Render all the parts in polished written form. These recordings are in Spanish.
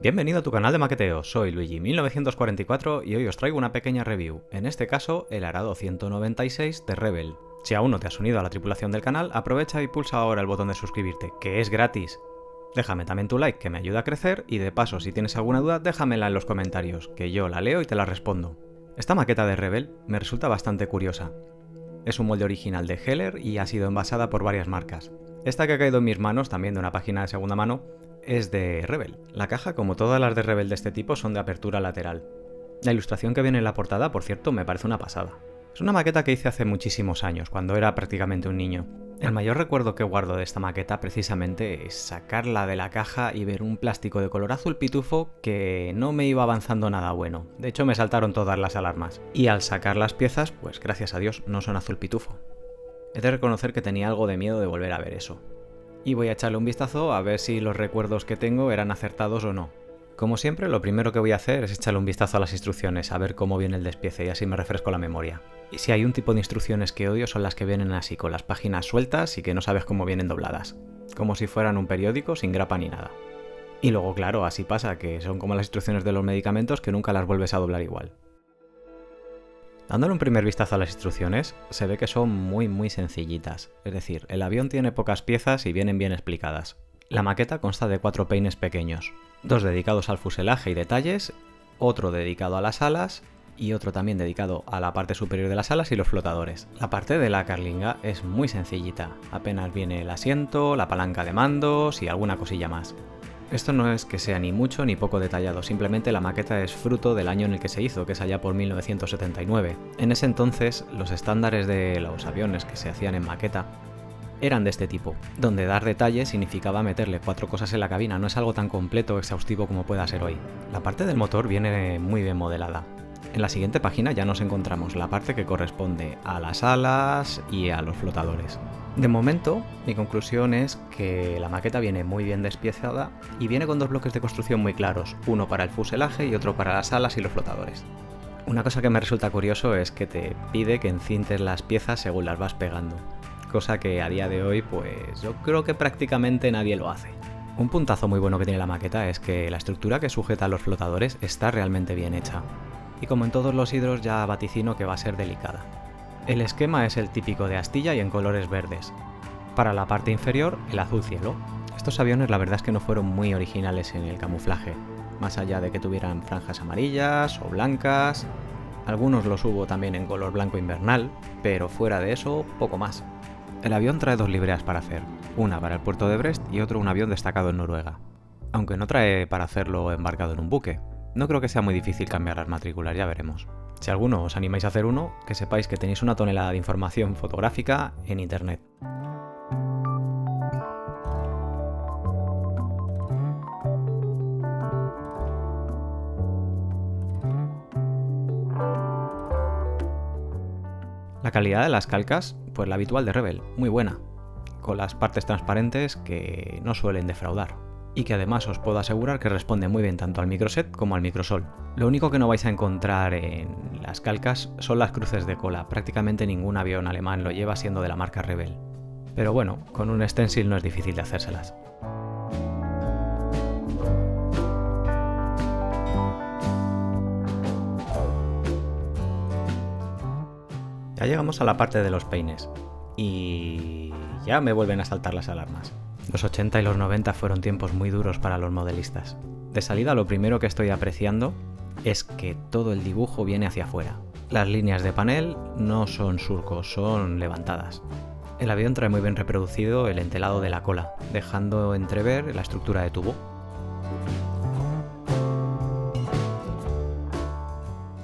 Bienvenido a tu canal de maqueteo, soy Luigi1944 y hoy os traigo una pequeña review, en este caso el arado 196 de Rebel. Si aún no te has unido a la tripulación del canal, aprovecha y pulsa ahora el botón de suscribirte, que es gratis. Déjame también tu like, que me ayuda a crecer, y de paso, si tienes alguna duda, déjamela en los comentarios, que yo la leo y te la respondo. Esta maqueta de Rebel me resulta bastante curiosa. Es un molde original de Heller y ha sido envasada por varias marcas. Esta que ha caído en mis manos, también de una página de segunda mano, es de Rebel. La caja, como todas las de Rebel de este tipo, son de apertura lateral. La ilustración que viene en la portada, por cierto, me parece una pasada. Es una maqueta que hice hace muchísimos años, cuando era prácticamente un niño. El mayor recuerdo que guardo de esta maqueta precisamente es sacarla de la caja y ver un plástico de color azul pitufo que no me iba avanzando nada bueno. De hecho, me saltaron todas las alarmas. Y al sacar las piezas, pues gracias a Dios no son azul pitufo. He de reconocer que tenía algo de miedo de volver a ver eso. Y voy a echarle un vistazo a ver si los recuerdos que tengo eran acertados o no. Como siempre, lo primero que voy a hacer es echarle un vistazo a las instrucciones, a ver cómo viene el despiece y así me refresco la memoria. Y si hay un tipo de instrucciones que odio son las que vienen así, con las páginas sueltas y que no sabes cómo vienen dobladas. Como si fueran un periódico sin grapa ni nada. Y luego, claro, así pasa, que son como las instrucciones de los medicamentos que nunca las vuelves a doblar igual. Dándole un primer vistazo a las instrucciones, se ve que son muy sencillitas, es decir, el avión tiene pocas piezas y vienen bien explicadas. La maqueta consta de 4 peines pequeños, 2 dedicados al fuselaje y detalles, otro dedicado a las alas y otro también dedicado a la parte superior de las alas y los flotadores. La parte de la carlinga es muy sencillita, apenas viene el asiento, la palanca de mandos y alguna cosilla más. Esto no es que sea ni mucho ni poco detallado, simplemente la maqueta es fruto del año en el que se hizo, que es allá por 1979. En ese entonces, los estándares de los aviones que se hacían en maqueta eran de este tipo, donde dar detalle significaba meterle 4 cosas en la cabina, no es algo tan completo o exhaustivo como pueda ser hoy. La parte del motor viene muy bien modelada. En la siguiente página ya nos encontramos la parte que corresponde a las alas y a los flotadores. De momento, mi conclusión es que la maqueta viene muy bien despiezada y viene con 2 bloques de construcción muy claros, uno para el fuselaje y otro para las alas y los flotadores. Una cosa que me resulta curioso es que te pide que encintes las piezas según las vas pegando, cosa que a día de hoy pues yo creo que prácticamente nadie lo hace. Un puntazo muy bueno que tiene la maqueta es que la estructura que sujeta a los flotadores está realmente bien hecha, y como en todos los hidros ya vaticino que va a ser delicada. El esquema es el típico de astilla y en colores verdes. Para la parte inferior, el azul cielo. Estos aviones la verdad es que no fueron muy originales en el camuflaje, más allá de que tuvieran franjas amarillas o blancas. Algunos los hubo también en color blanco invernal, pero fuera de eso, poco más. El avión trae 2 libreas para hacer, una para el puerto de Brest y otro un avión destacado en Noruega. Aunque no trae para hacerlo embarcado en un buque. No creo que sea muy difícil cambiar las matrículas, ya veremos. Si alguno os animáis a hacer uno, que sepáis que tenéis una tonelada de información fotográfica en internet. La calidad de las calcas, pues la habitual de Rebel, muy buena, con las partes transparentes que no suelen defraudar. Y que además os puedo asegurar que responde muy bien tanto al microset como al microsol. Lo único que no vais a encontrar en las calcas son las cruces de cola, prácticamente ningún avión alemán lo lleva siendo de la marca Rebel. Pero bueno, con un stencil no es difícil de hacérselas. Ya llegamos a la parte de los peines, y ya me vuelven a saltar las alarmas. Los 80 y los 90 fueron tiempos muy duros para los modelistas. De salida, lo primero que estoy apreciando es que todo el dibujo viene hacia afuera. Las líneas de panel no son surcos, son levantadas. El avión trae muy bien reproducido el entelado de la cola, dejando entrever la estructura de tubo.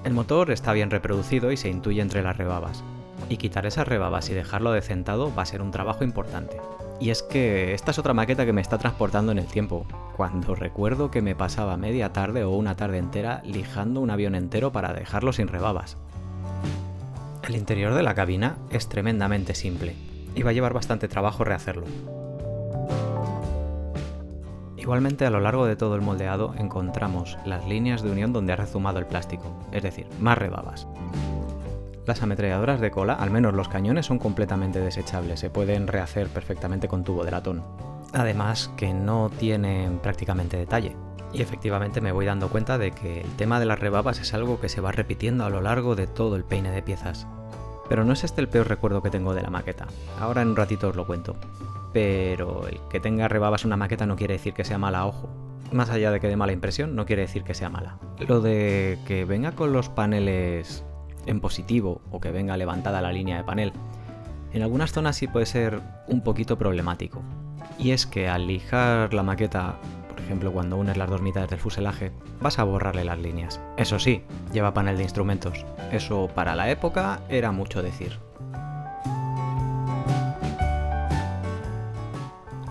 El motor está bien reproducido y se intuye entre las rebabas. Y quitar esas rebabas y dejarlo decentado va a ser un trabajo importante. Y es que esta es otra maqueta que me está transportando en el tiempo, cuando recuerdo que me pasaba media tarde o una tarde entera lijando un avión entero para dejarlo sin rebabas. El interior de la cabina es tremendamente simple, y va a llevar bastante trabajo rehacerlo. Igualmente, a lo largo de todo el moldeado encontramos las líneas de unión donde ha rezumado el plástico, es decir, más rebabas. Las ametralladoras de cola, al menos los cañones, son completamente desechables, se pueden rehacer perfectamente con tubo de latón. Además que no tienen prácticamente detalle. Y efectivamente me voy dando cuenta de que el tema de las rebabas es algo que se va repitiendo a lo largo de todo el peine de piezas. Pero no es este el peor recuerdo que tengo de la maqueta. Ahora en un ratito os lo cuento. Pero el que tenga rebabas una maqueta no quiere decir que sea mala, ojo. Más allá de que dé mala impresión, no quiere decir que sea mala. Lo de que venga con los paneles en positivo o que venga levantada la línea de panel, en algunas zonas sí puede ser un poquito problemático. Y es que al lijar la maqueta, por ejemplo cuando unes las dos mitades del fuselaje, vas a borrarle las líneas. Eso sí, lleva panel de instrumentos. Eso para la época era mucho decir.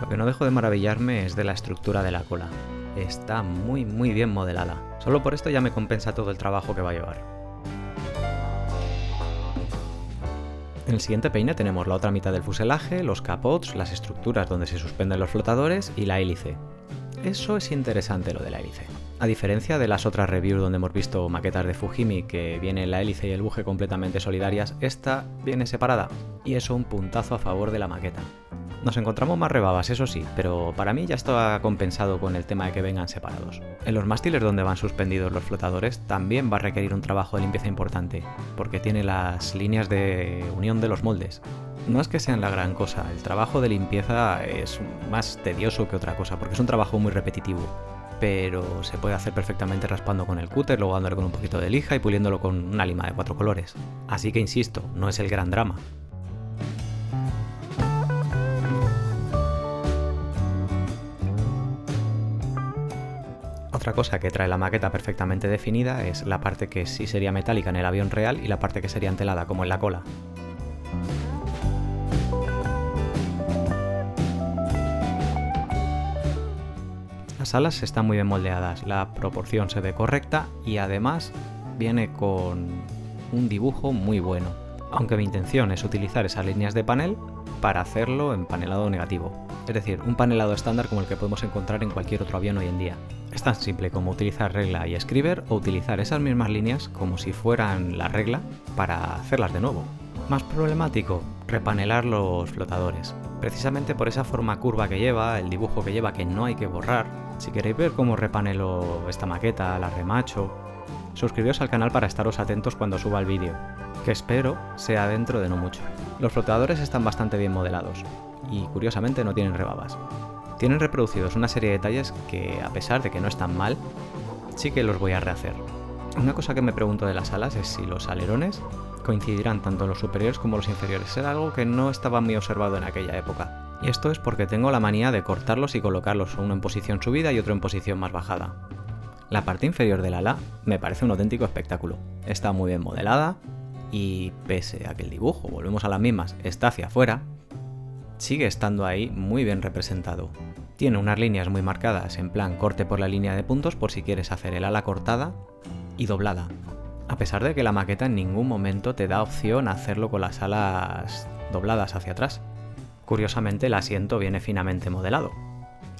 Lo que no dejo de maravillarme es de la estructura de la cola. Está muy bien modelada. Solo por esto ya me compensa todo el trabajo que va a llevar. En el siguiente peine tenemos la otra mitad del fuselaje, los capots, las estructuras donde se suspenden los flotadores y la hélice. Eso es interesante, lo de la hélice. A diferencia de las otras reviews donde hemos visto maquetas de Fujimi que viene la hélice y el buje completamente solidarias, esta viene separada, y eso un puntazo a favor de la maqueta. Nos encontramos más rebabas, eso sí, pero para mí ya está compensado con el tema de que vengan separados. En los mástiles donde van suspendidos los flotadores también va a requerir un trabajo de limpieza importante, porque tiene las líneas de unión de los moldes. No es que sean la gran cosa, el trabajo de limpieza es más tedioso que otra cosa, porque es un trabajo muy repetitivo. Pero se puede hacer perfectamente raspando con el cúter, luego dándole con un poquito de lija y puliéndolo con una lima de 4 colores. Así que insisto, no es el gran drama. Otra cosa que trae la maqueta perfectamente definida es la parte que sí sería metálica en el avión real y la parte que sería entelada, como en la cola. Las alas están muy bien moldeadas, la proporción se ve correcta y además viene con un dibujo muy bueno. Aunque mi intención es utilizar esas líneas de panel para hacerlo en panelado negativo. Es decir, un panelado estándar como el que podemos encontrar en cualquier otro avión hoy en día. Es tan simple como utilizar regla y scriber o utilizar esas mismas líneas como si fueran la regla para hacerlas de nuevo. Más problemático, repanelar los flotadores. Precisamente por esa forma curva que lleva, el dibujo que lleva que no hay que borrar. Si queréis ver cómo repanelo esta maqueta, la remacho, suscribiros al canal para estaros atentos cuando suba el vídeo, que espero sea dentro de no mucho. Los flotadores están bastante bien modelados y curiosamente no tienen rebabas. Tienen reproducidos una serie de detalles que, a pesar de que no están mal, sí que los voy a rehacer. Una cosa que me pregunto de las alas es si los alerones coincidirán tanto en los superiores como los inferiores. Era algo que no estaba muy observado en aquella época. Y esto es porque tengo la manía de cortarlos y colocarlos uno en posición subida y otro en posición más bajada. La parte inferior del ala me parece un auténtico espectáculo. Está muy bien modelada y pese a que el dibujo, volvemos a las mismas, está hacia afuera, sigue estando ahí muy bien representado. Tiene unas líneas muy marcadas en plan corte por la línea de puntos por si quieres hacer el ala cortada y doblada. A pesar de que la maqueta en ningún momento te da opción a hacerlo con las alas dobladas hacia atrás. Curiosamente el asiento viene finamente modelado.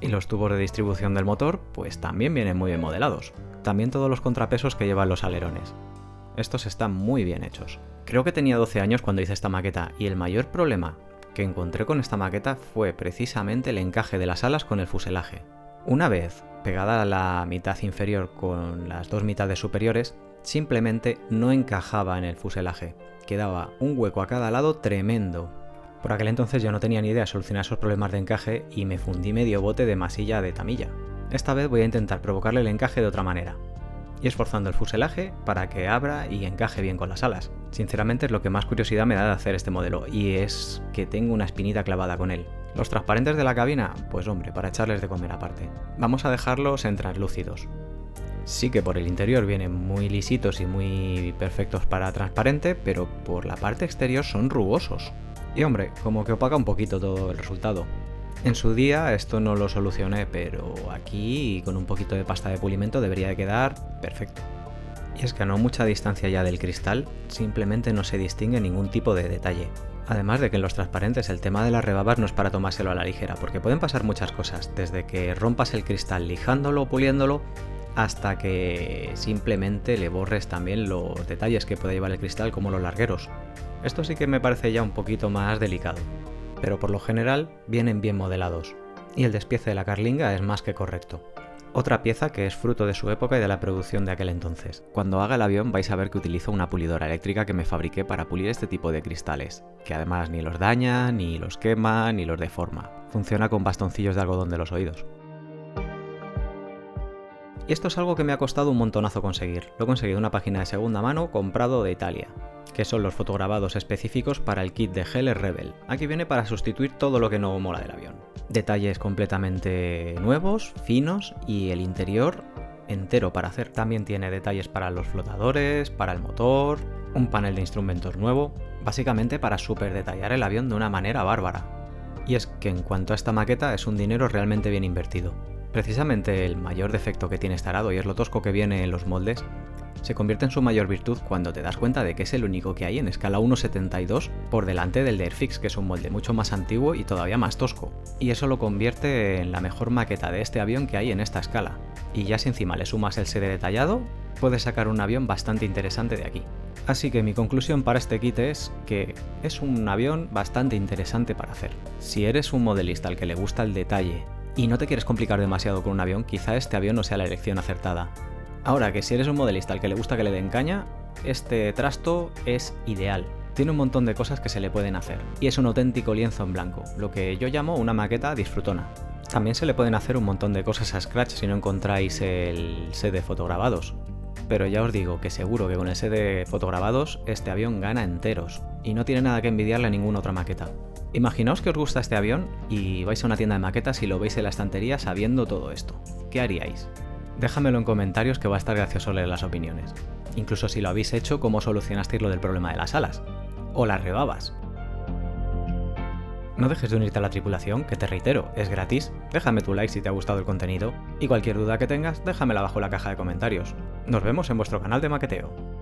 Y los tubos de distribución del motor pues también vienen muy bien modelados. También todos los contrapesos que llevan los alerones. Estos están muy bien hechos. Creo que tenía 12 años cuando hice esta maqueta y el mayor problema que encontré con esta maqueta fue precisamente el encaje de las alas con el fuselaje. Una vez pegada la mitad inferior con las dos mitades superiores, simplemente no encajaba en el fuselaje. Quedaba un hueco a cada lado tremendo. Por aquel entonces yo no tenía ni idea de solucionar esos problemas de encaje y me fundí medio bote de masilla de tamilla. Esta vez voy a intentar provocarle el encaje de otra manera, y esforzando el fuselaje para que abra y encaje bien con las alas. Sinceramente es lo que más curiosidad me da de hacer este modelo, y es que tengo una espinita clavada con él. Los transparentes de la cabina, pues hombre, para echarles de comer aparte. Vamos a dejarlos en translúcidos. Sí que por el interior vienen muy lisitos y muy perfectos para transparente, pero por la parte exterior son rugosos. Y hombre, como que opaca un poquito todo el resultado. En su día esto no lo solucioné, pero aquí con un poquito de pasta de pulimento debería de quedar perfecto. Y es que a no mucha distancia ya del cristal, simplemente no se distingue ningún tipo de detalle. Además de que en los transparentes el tema de las rebabas no es para tomárselo a la ligera, porque pueden pasar muchas cosas, desde que rompas el cristal lijándolo o puliéndolo, hasta que simplemente le borres también los detalles que puede llevar el cristal, como los largueros. Esto sí que me parece ya un poquito más delicado, pero por lo general vienen bien modelados, y el despiece de la carlinga es más que correcto. Otra pieza que es fruto de su época y de la producción de aquel entonces. Cuando haga el avión vais a ver que utilizo una pulidora eléctrica que me fabriqué para pulir este tipo de cristales, que además ni los daña, ni los quema, ni los deforma. Funciona con bastoncillos de algodón de los oídos. Y esto es algo que me ha costado un montonazo conseguir. Lo he conseguido en una página de segunda mano comprado de Italia, que son los fotograbados específicos para el kit de Heller Rebel. Aquí viene para sustituir todo lo que no mola del avión. Detalles completamente nuevos, finos y el interior entero para hacer. También tiene detalles para los flotadores, para el motor, un panel de instrumentos nuevo, básicamente para super detallar el avión de una manera bárbara. Y es que en cuanto a esta maqueta es un dinero realmente bien invertido. Precisamente el mayor defecto que tiene este arado, y es lo tosco que viene en los moldes, se convierte en su mayor virtud cuando te das cuenta de que es el único que hay en escala 1.72 por delante del de Airfix, que es un molde mucho más antiguo y todavía más tosco. Y eso lo convierte en la mejor maqueta de este avión que hay en esta escala. Y ya si encima le sumas el CD detallado, puedes sacar un avión bastante interesante de aquí. Así que mi conclusión para este kit es que es un avión bastante interesante para hacer. Si eres un modelista al que le gusta el detalle y no te quieres complicar demasiado con un avión, quizá este avión no sea la elección acertada. Ahora que si eres un modelista al que le gusta que le den caña, este trasto es ideal. Tiene un montón de cosas que se le pueden hacer, y es un auténtico lienzo en blanco, lo que yo llamo una maqueta disfrutona. También se le pueden hacer un montón de cosas a Scratch si no encontráis el set de fotograbados. Pero ya os digo que seguro que con el set de fotograbados este avión gana enteros, y no tiene nada que envidiarle a ninguna otra maqueta. Imaginaos que os gusta este avión y vais a una tienda de maquetas y lo veis en la estantería sabiendo todo esto. ¿Qué haríais? Déjamelo en comentarios que va a estar gracioso leer las opiniones. Incluso si lo habéis hecho, cómo solucionasteis lo del problema de las alas. O las rebabas. No dejes de unirte a la tripulación, que te reitero, es gratis. Déjame tu like si te ha gustado el contenido. Y cualquier duda que tengas, déjamela abajo en la caja de comentarios. Nos vemos en vuestro canal de maqueteo.